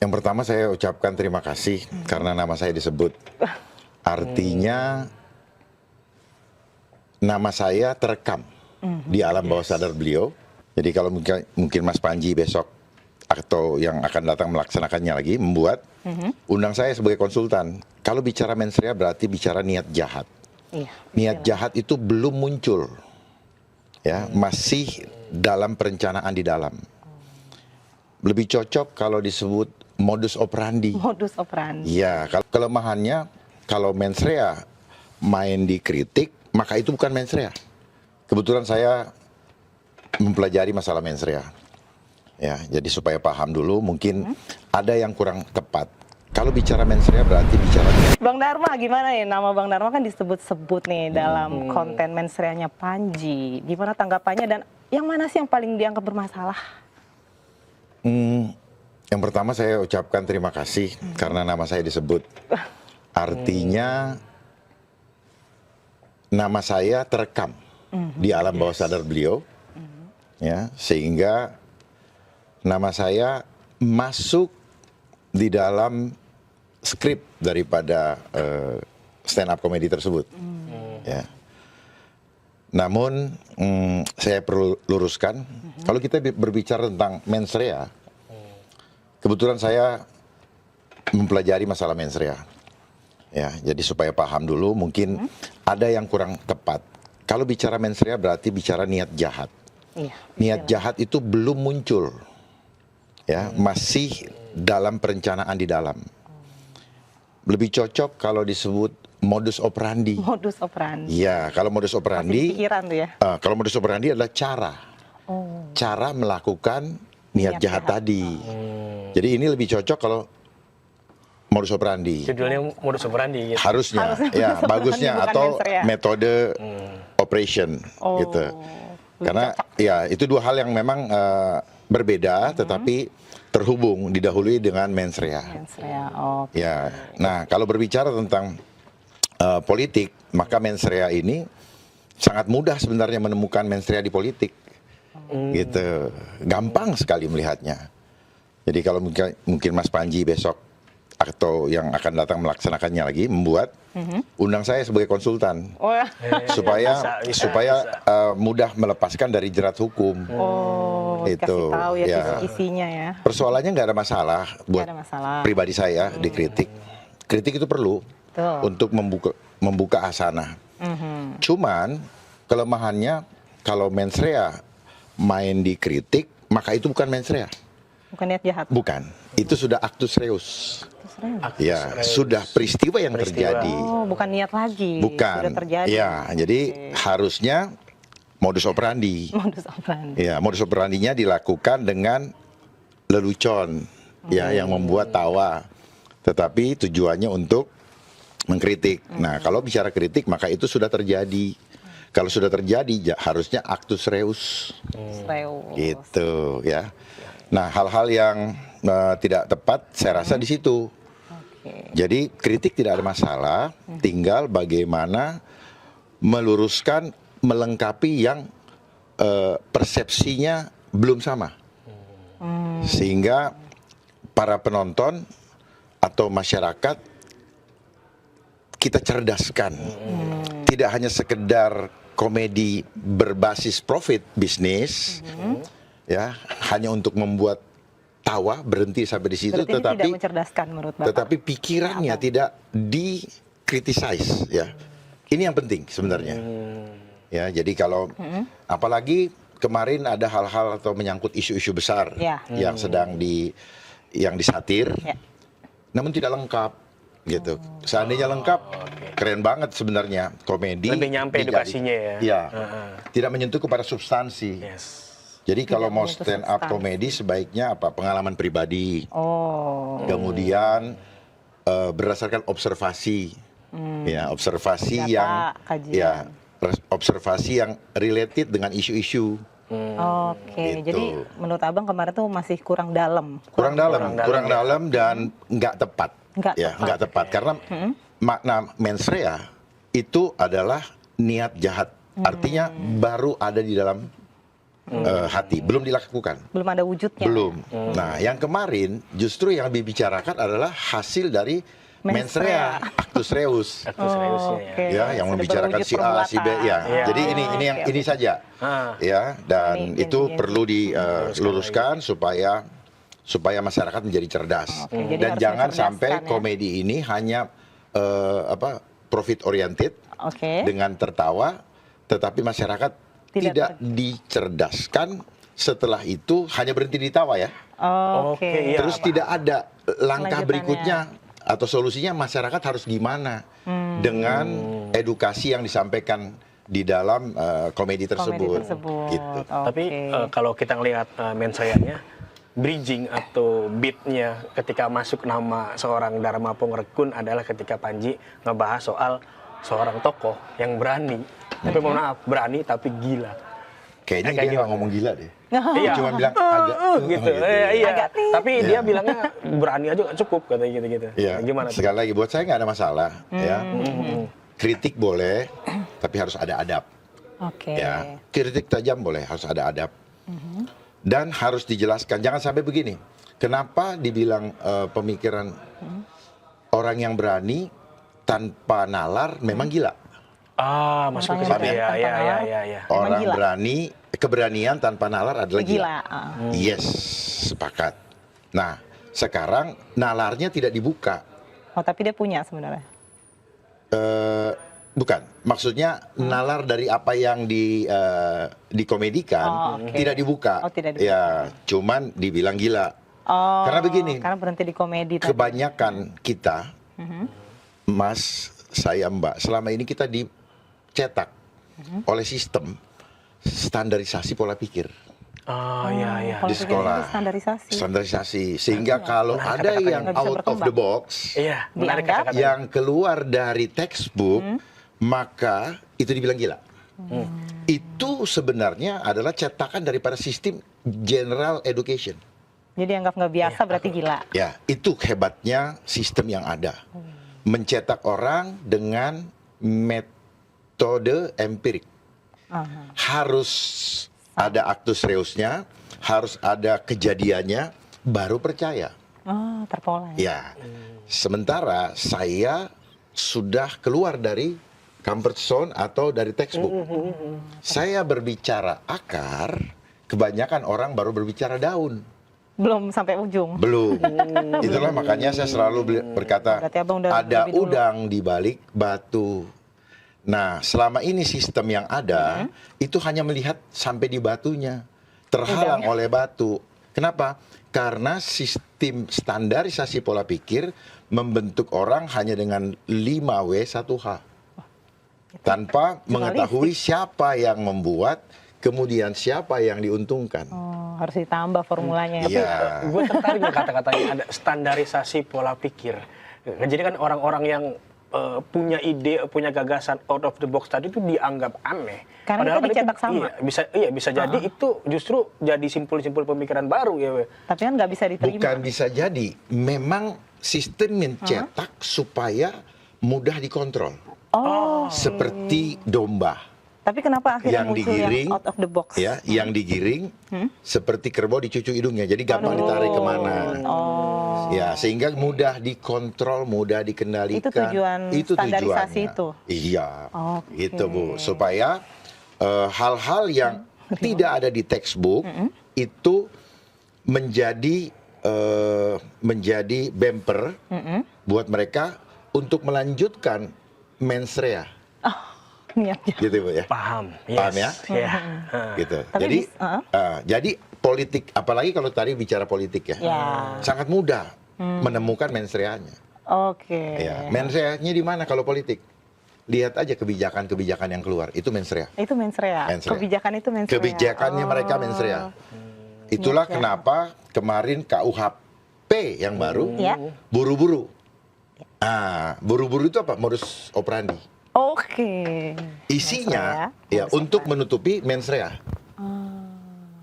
Yang pertama saya ucapkan terima kasih karena nama saya disebut. Artinya nama saya terekam di alam bawah sadar beliau. Jadi kalau mungkin Mas Panji besok atau yang akan datang melaksanakannya lagi membuat undang saya sebagai konsultan. Kalau bicara mensrea berarti bicara niat jahat. Iya, Niat jahat itu belum muncul, ya masih dalam perencanaan di dalam. Lebih cocok kalau disebut modus operandi. modus operandi. Ya, kalau kelemahannya kalau mensrea main di kritik, maka itu bukan mensrea. Kebetulan saya mempelajari masalah mensrea. Ya, jadi supaya paham dulu mungkin ada yang kurang tepat. Kalau bicara mensrea berarti bicara Bang Dharma gimana ya? Nama Bang Dharma kan disebut-sebut nih dalam konten mensreanya Panji. Gimana tanggapannya dan yang mana sih yang paling dianggap bermasalah? Yang pertama saya ucapkan terima kasih karena nama saya disebut. Artinya nama saya terekam di alam bawah sadar beliau, ya sehingga nama saya masuk di dalam skrip daripada stand up comedy tersebut. Ya. Namun saya perlu luruskan, kalau kita berbicara tentang mensrea, kebetulan saya mempelajari masalah mensrea. Ya, jadi supaya paham dulu mungkin ada yang kurang tepat. Kalau bicara mensrea berarti bicara niat jahat. Iya, Niat jahat itu belum muncul. Ya, masih dalam perencanaan di dalam. Lebih cocok kalau disebut modus operandi. modus operandi. Ya, kalau modus Masih operandi, pikiran tuh ya. kalau modus operandi adalah cara. Cara melakukan niat Niat jahat jahat. tadi. Jadi ini lebih cocok kalau modus operandi. Judulnya modus operandi gitu. Harusnya, Harusnya ya modus bagusnya operandi, bukan atau mensrea. metode operation gitu. Karena ya itu dua hal yang memang berbeda, tetapi terhubung didahului dengan mensrea. Mensrea. Oke. Ya, nah kalau berbicara tentang politik, maka mensrea ini sangat mudah sebenarnya menemukan mensrea di politik, gitu, gampang sekali melihatnya. Jadi kalau mungkin Mas Panji besok atau yang akan datang melaksanakannya lagi membuat undang saya sebagai konsultan Oh ya. supaya mudah melepaskan dari jerat hukum. Oh, Itu, kasih tahu ya, ya. kisi-kisinya ya. Persoalannya nggak ada masalah buat ada masalah. pribadi saya dikritik. Kritik itu perlu Betul. untuk membuka asana. Cuman kelemahannya kalau mensrea main di kritik, maka itu bukan mensrea. Bukan niat jahat. Bukan. Itu sudah actus reus. Ya, sudah peristiwa yang terjadi. Oh, bukan niat lagi. Bukan. Sudah terjadi. Ya, jadi harusnya modus operandi. Modus operandi. Ya, modus operandinya dilakukan dengan lelucon, ya, yang membuat tawa. Tetapi tujuannya untuk mengkritik. Nah, kalau bicara kritik, maka itu sudah terjadi. Kalau sudah terjadi, harusnya actus reus. Reus. Gitu, ya. Nah, hal-hal yang tidak tepat, saya rasa di situ. Oke. Jadi kritik tidak ada masalah, tinggal bagaimana meluruskan, melengkapi yang persepsinya belum sama. Sehingga para penonton atau masyarakat kita cerdaskan. Tidak hanya sekedar komedi berbasis profit bisnis, ya, hanya untuk membuat tawa berhenti sampai di situ, Berarti ini tidak tetapi mencerdaskan menurut Bapak. tetapi pikirannya tidak dikritisize, ya. Ini yang penting sebenarnya. Ya, jadi kalau apalagi kemarin ada hal-hal atau menyangkut isu-isu besar Ya. yang sedang yang disatir, Ya. namun tidak lengkap gitu. Seandainya lengkap, keren banget sebenarnya komedi. Lebih nyampe edukasinya ya. Iya. Tidak menyentuh kepada substansi. Yes. Jadi kalau mau menyentuh stand up substansi. komedi sebaiknya apa? Pengalaman pribadi. Oh. Kemudian berdasarkan observasi, ya observasi Data, yang, kajian. ya observasi yang related dengan isu-isu. Oke, Gitu. jadi menurut Abang kemarin tuh masih kurang dalam. Kurang dalam dan nggak tepat. Nggak Ya, tepat. nggak tepat karena makna mensrea itu adalah niat jahat. Artinya baru ada di dalam hati. Belum dilakukan. Belum ada wujudnya. Belum. Nah, yang kemarin justru yang dibicarakan adalah hasil dari mensrea, actus reus. Aktus reusnya ya. Oke. Ya, yang Sudah membicarakan berwujud si A, si B, ya. Iya. Jadi ini saja, Ah. ya. Dan Ini itu janjian. perlu diluruskan supaya masyarakat menjadi cerdas. Oke, jadi Dan harus jangan mencerdaskan, sampai ya. komedi ini hanya profit oriented Oke. dengan tertawa, tetapi masyarakat tidak dicerdaskan. Setelah itu hanya berhenti di tawa, ya. Oke. Oke, iya. Terus tidak ada langkah Lanjutannya. berikutnya atau solusinya masyarakat harus gimana dengan edukasi yang disampaikan di dalam komedi tersebut. Gitu. Tapi Oke. kalau kita ngelihat mensreanya, bridging atau beatnya ketika masuk nama seorang Dharma Pongrekun adalah ketika Panji ngebahas soal seorang tokoh yang berani. Tapi mohon maaf, berani tapi gila. Kayaknya Kayak dia nggak gimana? ngomong gila deh. Iya. Cuma bilang agak gitu. gitu. Iya. Agak nih. Tapi Iya. dia bilangnya berani aja nggak cukup katanya gitu-gitu. Iya. Gimana tuh? Sekali lagi buat saya nggak ada masalah, ya. Kritik boleh, tapi harus ada adab. Oke. Ya, kritik tajam boleh, harus ada adab. Dan harus dijelaskan, jangan sampai begini. Kenapa dibilang pemikiran orang yang berani tanpa nalar memang gila? Ah, masuk ke Orang situ yang ya. berani Iya, tanpa iya, nalar. iya, iya. Memang Orang gila. berani, keberanian tanpa nalar adalah gila. Gila. Yes, sepakat. Nah, sekarang nalarnya tidak dibuka. Oh, tapi dia punya sebenarnya. Bukan, maksudnya nalar dari apa yang dikomedikan Oh, oke. tidak dibuka. Oh, tidak dibuka. Ya, cuman dibilang gila. Oh. Karena begini, Karena berhenti di komedi tadi. kebanyakan kita, Mas, saya, Mbak, selama ini kita dicetak oleh sistem standarisasi pola pikir Oh, iya, iya. Kalau di pikir sekolah. itu standarisasi. Standarisasi, sehingga kalau Menarik ada kata-kata yang yang bisa out of berkembang. the box, Iya, menarik Dianggap kata-kata. yang keluar dari textbook, maka itu dibilang gila. Itu sebenarnya adalah cetakan daripada sistem general education. Jadi anggap nggak biasa berarti gila. Ya, itu hebatnya sistem yang ada. Mencetak orang dengan metode empirik. Aha. Harus ada actus reusnya, harus ada kejadiannya, baru percaya. Oh, terpola ya. Ya, sementara saya sudah keluar dari comfort zone atau dari textbook. Saya berbicara akar, kebanyakan orang baru berbicara daun. Belum sampai ujung. Belum. Itulah makanya saya selalu berkata, Berarti abang udah ada lebih dulu. udang di balik batu. Nah, selama ini sistem yang ada, itu hanya melihat sampai di batunya. Terhalang oleh batu. Kenapa? Karena sistem standarisasi pola pikir membentuk orang hanya dengan 5W 1H. Tanpa mengetahui siapa yang membuat, kemudian siapa yang diuntungkan. Oh, harus ditambah formulanya. Iya. Gue tertarik dengan kata-katanya ada standarisasi pola pikir. Jadi kan orang-orang yang punya ide, punya gagasan out of the box tadi itu dianggap aneh. Karena kita kan dicetak itu, sama. Bisa jadi itu justru jadi simpul-simpul pemikiran baru ya. We. Tapi kan nggak bisa diterima. Bukan bisa jadi, memang sistem mencetak supaya mudah dikontrol. Oh. Seperti domba Tapi kenapa akhirnya yang muncul digiring, yang out of the box? ya, yang digiring seperti kerbau dicucu hidungnya, jadi gampang ditarik kemana. Oh. Ya, sehingga mudah dikontrol, mudah dikendalikan. Itu tujuan standarisasi tujuannya. itu? Iya, Oke. gitu Bu. Supaya hal-hal yang tidak ada di textbook itu menjadi bumper buat mereka untuk melanjutkan mensrea, Niatnya. gitu Bu ya. Paham. Paham ya? Iya. Gitu. Tapi Jadi, jadi politik, apalagi kalau tadi bicara politik ya, Ya. sangat mudah menemukan mensreanya. Oke. Ya, mensreanya di mana kalau politik? Lihat aja kebijakan-kebijakan yang keluar, itu mensrea. Itu mensrea. Mensrea. Kebijakan itu mensrea. Kebijakannya mereka mensrea. Itulah Ya. kenapa kemarin KUHP yang baru Ya. buru-buru. Buru-buru itu apa? Modus operandi. Oke. Isinya Mensrea, ya modus untuk operandi. menutupi mensrea.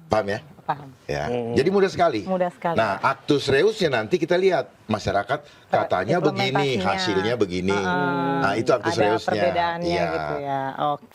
Paham ya? Paham. Ya. Jadi mudah sekali. Mudah sekali. Nah, actus reusnya nanti kita lihat masyarakat katanya begini, Implementasinya. hasilnya begini. Nah, itu actus Ada reusnya. perbedaannya Iya. gitu ya. Oke.